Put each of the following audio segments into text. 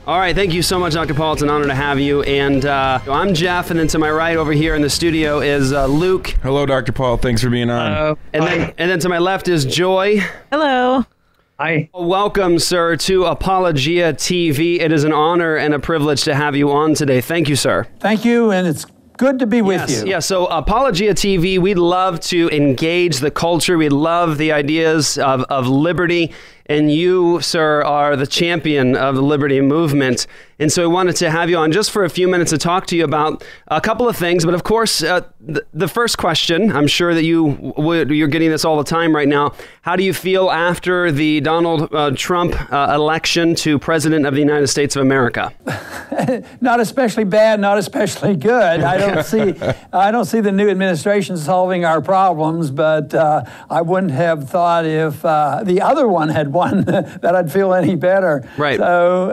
All right, thank you so much, Dr. Paul. It's an honor to have you. And I'm Jeff, and then to my right over here in the studio is Luke. Hello, Dr. Paul. Thanks for being on. Hello. And then to my left is Joy. Hello. Hi. Welcome, sir, to Apologia TV. It is an honor and a privilege to have you on today. Thank you, sir. Thank you, and it's good to be with you. Yeah, so Apologia TV, we love to engage the culture. We love the ideas of liberty. And you, sir, are the champion of the liberty movement. And so I wanted to have you on just for a few minutes to talk to you about a couple of things. But of course, the first question, I'm sure that you're getting this all the time right now. How do you feel after the Donald Trump election to President of the United States of America? Not especially bad, not especially good. I don't see the new administration solving our problems, but I wouldn't have thought if the other one had won that I'd feel any better. Right. So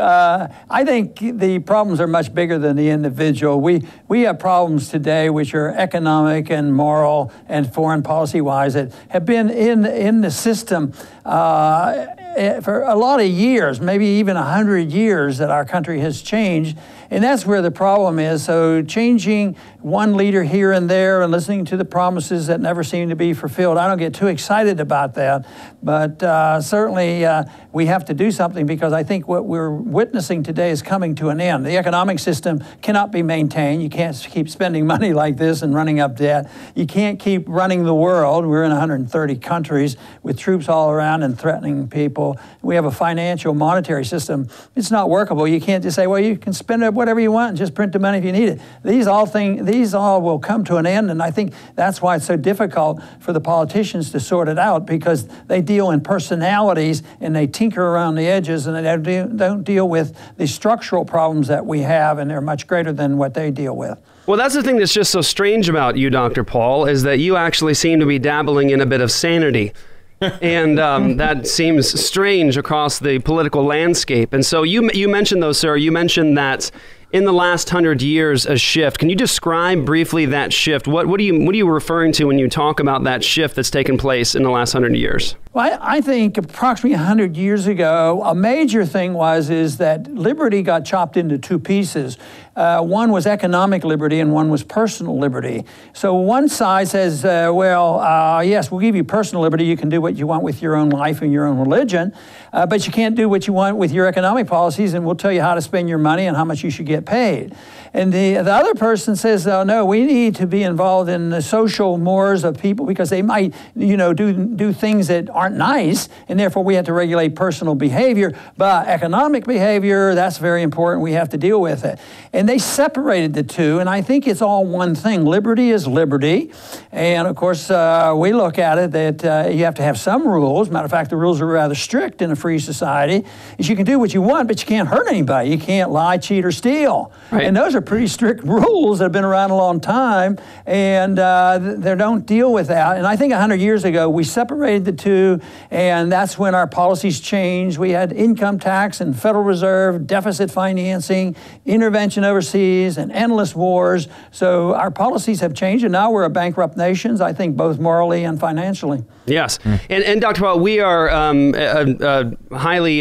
I think the problems are much bigger than the individual. We have problems today which are economic and moral and foreign policy-wise that have been in the system for a lot of years, maybe even 100 years that our country has changed. And that's where the problem is. So changing one leader here and there and listening to the promises that never seem to be fulfilled, I don't get too excited about that. But certainly we have to do something, because I think what we're witnessing today is coming to an end. The economic system cannot be maintained. You can't keep spending money like this and running up debt. You can't keep running the world. We're in 130 countries with troops all around and threatening people. We have a financial monetary system. It's not workable. You can't just say, well, you can spend whatever you want and just print the money if you need it. These all will come to an end, and I think that's why it's so difficult for the politicians to sort it out, because they deal in personalities and they tinker around the edges, and they don't deal with the structural problems that we have, and they're much greater than what they deal with. Well, that's the thing that's just so strange about you, Dr. Paul, is that you actually seem to be dabbling in a bit of sanity. And that seems strange across the political landscape. And so you mentioned, though, sir, you mentioned that in the last 100 years, a shift. Can you describe briefly that shift? What are you referring to when you talk about that shift that's taken place in the last 100 years? Well, I think approximately 100 years ago, a major thing is that liberty got chopped into two pieces. One was economic liberty and one was personal liberty. So one side says, yes, we'll give you personal liberty. You can do what you want with your own life and your own religion, but you can't do what you want with your economic policies, and we'll tell you how to spend your money and how much you should get paid. And the other person says, no, we need to be involved in the social mores of people, because they might, do things that aren't nice, and therefore we have to regulate personal behavior. But economic behavior, that's very important. We have to deal with it. And they separated the two, and I think it's all one thing. Liberty is liberty. And of course, we look at it that you have to have some rules. Matter of fact, the rules are rather strict in a free society. Is you can do what you want, but you can't hurt anybody. You can't lie, cheat, or steal. Right. And those are pretty strict rules that have been around a long time, and they don't deal with that. And I think 100 years ago, we separated the two, and that's when our policies changed. We had income tax and Federal Reserve, deficit financing, intervention overseas, and endless wars. So our policies have changed, and now we're a bankrupt nation, I think, both morally and financially. Yes. And Dr. Paul, we are a highly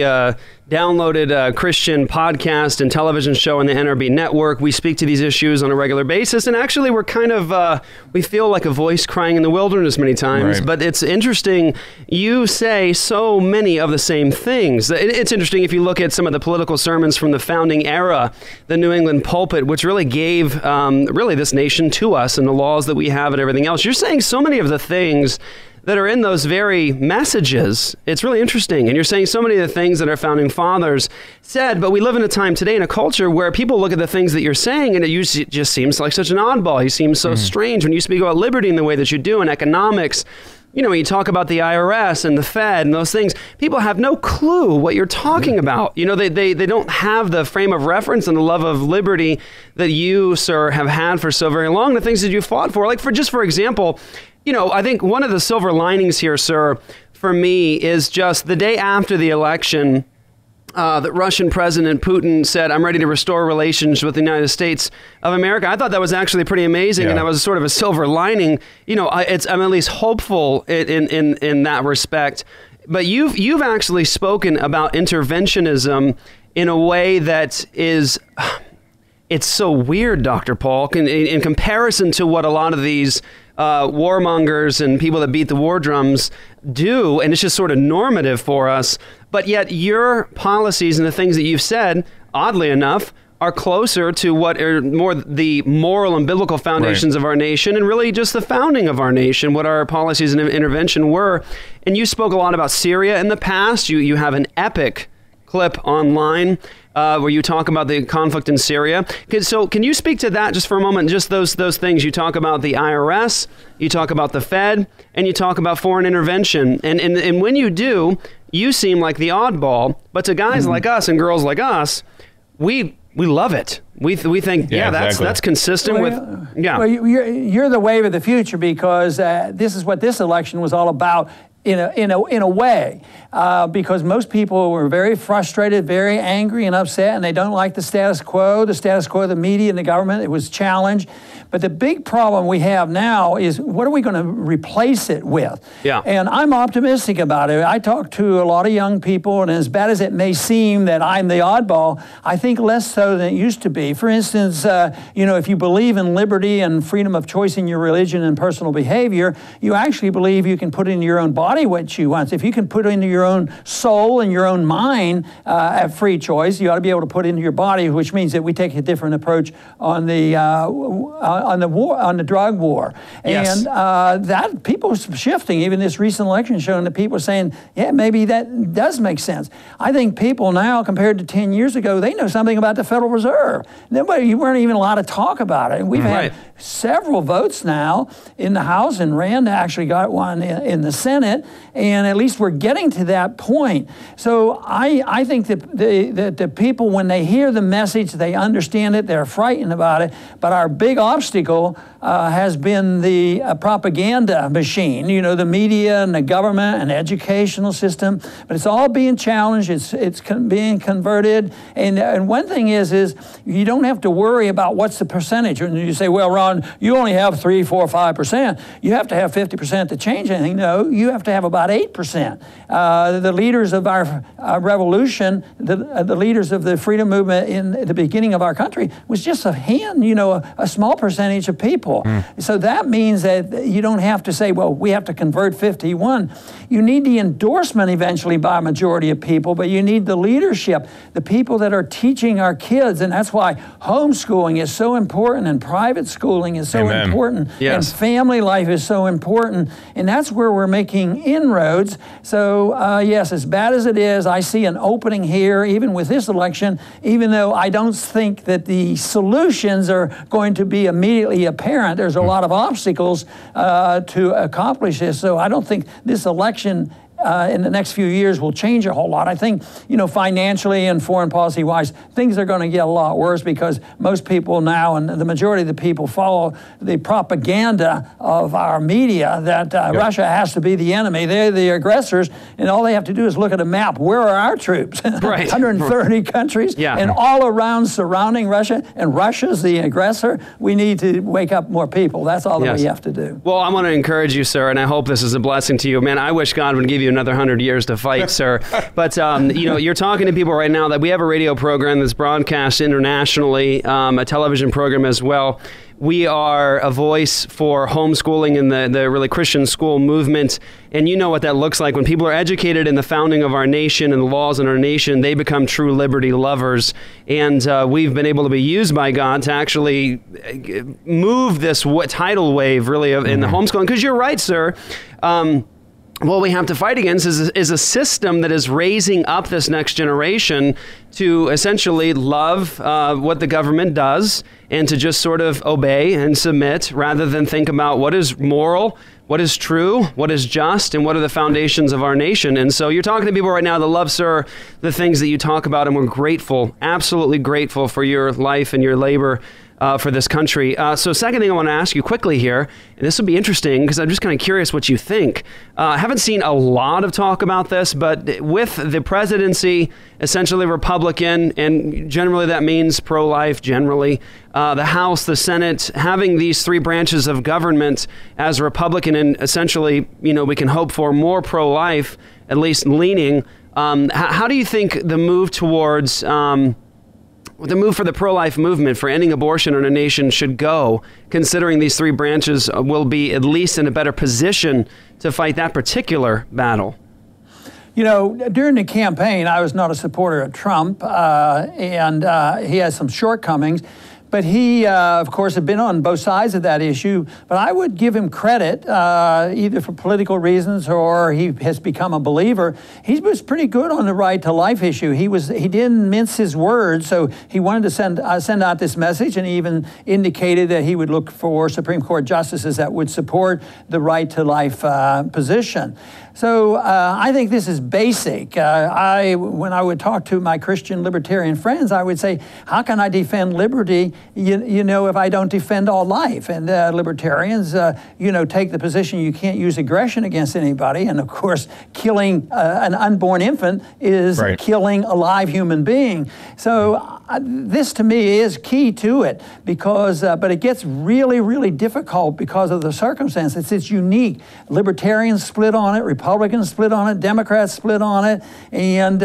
downloaded Christian podcast and television show on the NRB network. We speak to these issues on a regular basis, and actually we're kind of, we feel like a voice crying in the wilderness many times, right. But it's interesting, you say so many of the same things. It's interesting if you look at some of the political sermons from the founding era, the New England pulpit, which really gave really this nation to us and the laws that we have and everything else. You're saying so many of the things that are in those very messages. It's really interesting. And you're saying so many of the things that our founding fathers said, but we live in a time today in a culture where people look at the things that you're saying and it just seems like such an oddball. You seem so strange when you speak about liberty in the way that you do, and economics. When you talk about the IRS and the Fed and those things, people have no clue what you're talking about. They don't have the frame of reference and the love of liberty that you, sir, have had for so very long, the things that you fought for. Like, for example, I think one of the silver linings here, sir, for me is just the day after the election, the Russian President Putin said, I'm ready to restore relations with the United States of America. I thought that was actually pretty amazing, and that was sort of a silver lining. I'm at least hopeful in that respect. But you've actually spoken about interventionism in a way that is, it's so weird, Dr. Paul, in comparison to what a lot of these warmongers and people that beat the war drums do, and it's just sort of normative for us. But yet your policies and the things that you've said, oddly enough, are closer to what are more the moral and biblical foundations of our nation, and really just the founding of our nation, what our policies and intervention were. And you spoke a lot about Syria in the past. You have an epic clip online where you talk about the conflict in Syria. So can you speak to that just for a moment? Just those things. You talk about the IRS, you talk about the Fed, and you talk about foreign intervention. And when you do, you seem like the oddball. But to guys like us and girls like us, we love it. We think, exactly. that's consistent with, Well, you're the wave of the future, because this is what this election was all about. In a way, because most people were very frustrated, very angry and upset, and they don't like the status quo of the media and the government. It was challenged. But the big problem we have now is, what are we going to replace it with? Yeah. And I'm optimistic about it. I talk to a lot of young people, and as bad as it may seem that I'm the oddball, I think less so than it used to be. For instance, if you believe in liberty and freedom of choice in your religion and personal behavior, you actually believe you can put in your own body what you want. If you can put into your own soul and your own mind at free choice, you ought to be able to put into your body, which means that we take a different approach on the drug war. Yes. And that people are shifting. Even this recent election showing that people are saying, yeah, maybe that does make sense. I think people now, compared to 10 years ago, they know something about the Federal Reserve. You weren't even allowed to talk about it. And we've had several votes now in the House, and Rand actually got one in the Senate, and at least we're getting to that point. So I think that the people, when they hear the message, they understand it, they're frightened about it, but our big obstacle has been the propaganda machine, the media and the government and the educational system, but it's all being challenged, it's being converted, and one thing is you don't have to worry about what's the percentage. When you say, well, Ron, you only have 3, 4, 5%, you have to have 50% to change anything. No, you have to have about 8%. The leaders of our revolution, the leaders of the freedom movement in the beginning of our country was just a small percentage of people. So that means that you don't have to say, well, we have to convert 51. You need the endorsement eventually by a majority of people, but you need the leadership, the people that are teaching our kids, and that's why homeschooling is so important, and private schooling is so important, and family life is so important, and that's where we're making inroads. So yes, as bad as it is, I see an opening here, even with this election, even though I don't think that the solutions are going to be immediately apparent. There's a lot of obstacles to accomplish this, so I don't think this election in the next few years will change a whole lot. I think, financially and foreign policy-wise, things are going to get a lot worse, because most people now, and the majority of the people, follow the propaganda of our media that Russia has to be the enemy. They're the aggressors, and all they have to do is look at a map. Where are our troops? 130 countries, and all around surrounding Russia, and Russia's the aggressor. We need to wake up more people. That's all that we have to do. Well, I want to encourage you, sir, and I hope this is a blessing to you. Man, I wish God would give you another 100 years to fight, sir. But, you're talking to people right now that we have a radio program that's broadcast internationally, a television program as well. We are a voice for homeschooling and the really Christian school movement. And you know what that looks like. When people are educated in the founding of our nation and the laws in our nation, they become true liberty lovers. And we've been able to be used by God to actually move this tidal wave, really, in the homeschooling. Because you're right, sir. What we have to fight against is a system that is raising up this next generation to essentially love what the government does and to just sort of obey and submit, rather than think about what is moral, what is true, what is just, and what are the foundations of our nation. And so you're talking to people right now that love, sir, the things that you talk about, and we're grateful, absolutely grateful for your life and your labor for this country. So second thing I want to ask you quickly here, and this will be interesting because I'm just kind of curious what you think. I haven't seen a lot of talk about this, but with the presidency essentially Republican, and generally that means pro-life generally, the House, the Senate, having these three branches of government as Republican, and essentially, we can hope for more pro-life, at least leaning. How do you think the move towards the move for the pro-life movement for ending abortion in our nation should go, considering these three branches will be at least in a better position to fight that particular battle? You know, during the campaign, I was not a supporter of Trump, and he has some shortcomings. But he, of course, had been on both sides of that issue. But I would give him credit, either for political reasons or he has become a believer. He was pretty good on the right to life issue. He didn't mince his words, so he wanted to send out this message, and he even indicated that he would look for Supreme Court justices that would support the right to life position. So I think this is basic. When I would talk to my Christian libertarian friends, I would say, how can I defend liberty, you know, if I don't defend all life? And libertarians, you know, take the position you can't use aggression against anybody. And of course, killing an unborn infant is killing a live human being. So this to me is key to it, because, but it gets really, really difficult because of the circumstances. It's unique. Libertarians split on it, Republicans split on it, Democrats split on it, and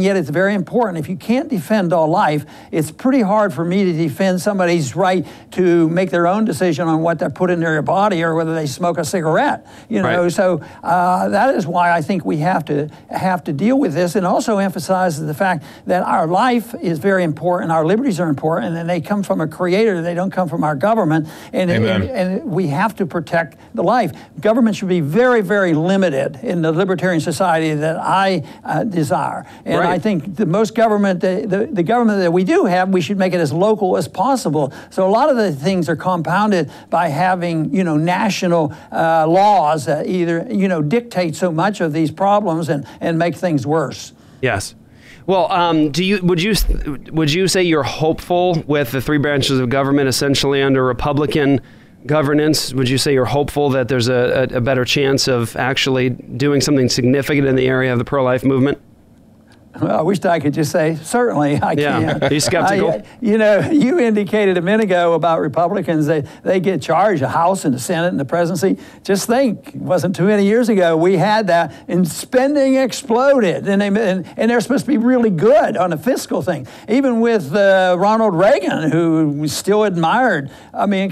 yet it's very important. If you can't defend all life, it's pretty hard for me to defend somebody's right to make their own decision on what they put in their body or whether they smoke a cigarette. You know, so that is why I think we have to deal with this, and also emphasizes the fact that our life is very important, our liberties are important, and they come from a creator. They don't come from our government, and we have to protect the life. Government should be very, very limited in the libertarian society that I desire. And I think the most government, the government that we do have, we should make it as local as possible. So a lot of the things are compounded by having, you know, national laws that either, you know, dictate so much of these problems and make things worse. Yes. Well, would you say you're hopeful with the three branches of government essentially under Republican governance? Would you say you're hopeful that there's a better chance of actually doing something significant in the area of the pro-life movement? Well, I wish I could just say, certainly, I can. Are you skeptical? You know, you indicated a minute ago about Republicans, they get charged, the House and the Senate and the presidency. Just think, it wasn't too many years ago, we had that, and spending exploded, and they're supposed to be really good on the fiscal thing. Even with Ronald Reagan, who was still admired, I mean,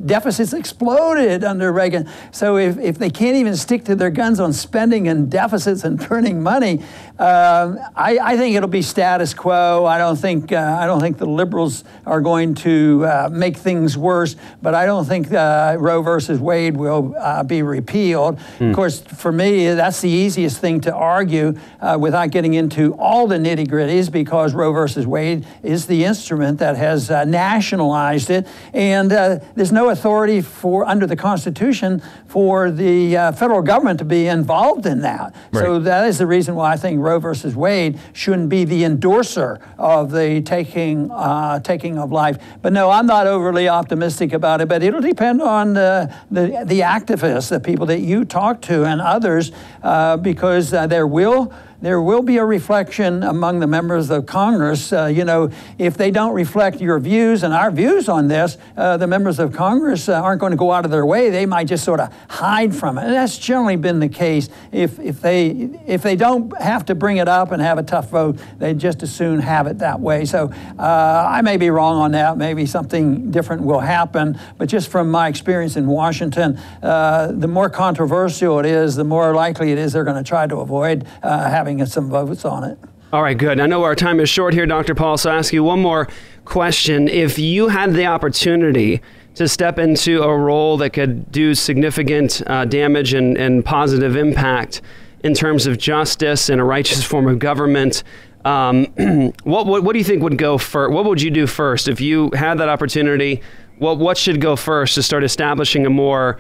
deficits exploded under Reagan. So if they can't even stick to their guns on spending and deficits and printing money, I think it'll be status quo. I don't think the liberals are going to make things worse, but I don't think Roe versus Wade will be repealed. Of course, for me, that's the easiest thing to argue without getting into all the nitty-gritties, because Roe versus Wade is the instrument that has nationalized it, and there's no authority under the Constitution for the federal government to be involved in that. So that is the reason why I think Roe versus Wade shouldn't be the endorser of the taking of life. But no, I'm not overly optimistic about it, but it'll depend on the activists, the people that you talk to and others, because there will be a reflection among the members of Congress. You know, if they don't reflect your views and our views on this, the members of Congress aren't going to go out of their way. They might just sort of hide from it. And that's generally been the case. If they don't have to bring it up and have a tough vote, they just as soon have it that way. So I may be wrong on that. Maybe something different will happen. But just from my experience in Washington, the more controversial it is, the more likely it is they're going to try to avoid having some votes on it. All right, good. I know our time is short here, Dr. Paul, so I'll ask you one more question. If you had the opportunity to step into a role that could do significant damage and positive impact in terms of justice and a righteous form of government, what do you think would go first? What would you do first if you had that opportunity? What should go first to start establishing a more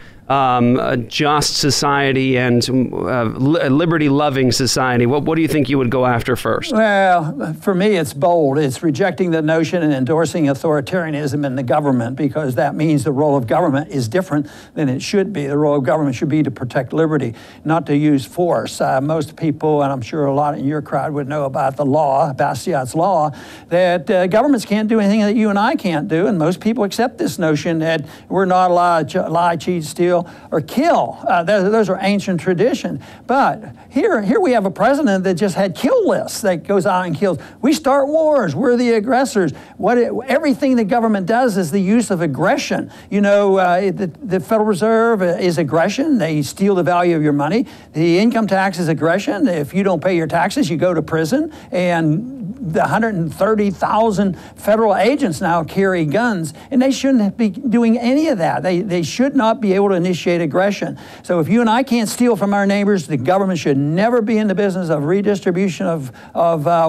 just society and liberty-loving society? What do you think you would go after first? Well, for me, it's bold. It's rejecting the notion and endorsing authoritarianism in the government, because that means the role of government is different than it should be. The role of government should be to protect liberty, not to use force. Most people, and I'm sure a lot in your crowd would know about the law, Bastiat's law, that governments can't do anything that you and I can't do, and most people accept this this notion that we're not allowed to lie, cheat, steal, or kill. Those are ancient traditions. But here we have a president that just had kill lists that goes out and kills. We start wars. We're the aggressors. Everything the government does is the use of aggression. You know, the Federal Reserve is aggression. They steal the value of your money. The income tax is aggression. If you don't pay your taxes, you go to prison. And the 130,000 federal agents now carry guns, and they shouldn't be doing any of that. They should not be able to initiate aggression. So if you and I can't steal from our neighbors, the government should never be in the business of redistribution of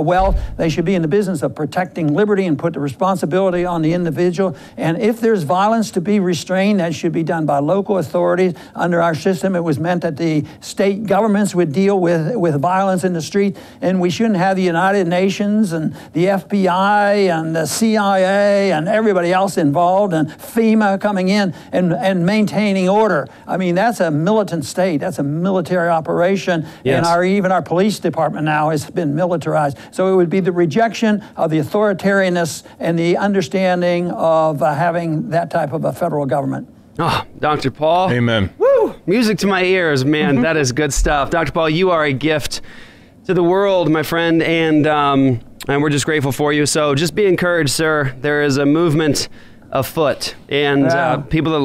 wealth. They should be in the business of protecting liberty and put the responsibility on the individual. And if there's violence to be restrained, that should be done by local authorities. Under our system, it was meant that the state governments would deal with violence in the street, and we shouldn't have the United Nations and the FBI and the CIA and everybody else involved, and FEMA coming in and maintaining order. I mean, that's a militant state. That's a military operation. Yes. And even our police department now has been militarized. So it would be the rejection of the authoritarianness and the understanding of having that type of a federal government. Oh, Dr. Paul. Amen. Woo! Music to my ears, man. That is good stuff. Dr. Paul, you are a gift to the world, my friend, and we're just grateful for you. So just be encouraged, sir. There is a movement afoot, and people that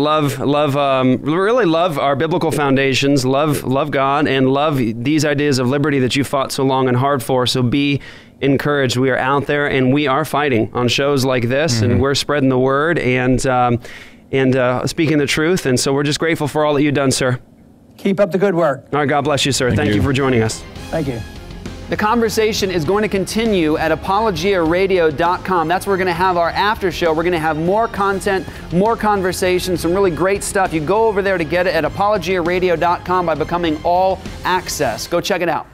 really love our biblical foundations, love God, and love these ideas of liberty that you fought so long and hard for. So be encouraged. We are out there, and we are fighting on shows like this, and we're spreading the word and speaking the truth. And so we're just grateful for all that you've done, sir. Keep up the good work. All right, God bless you, sir. Thank you for joining us. Thank you. The conversation is going to continue at apologiaradio.com. That's where we're going to have our after show. We're going to have more content, more conversation, some really great stuff. You go over there to get it at apologiaradio.com by becoming all access. Go check it out.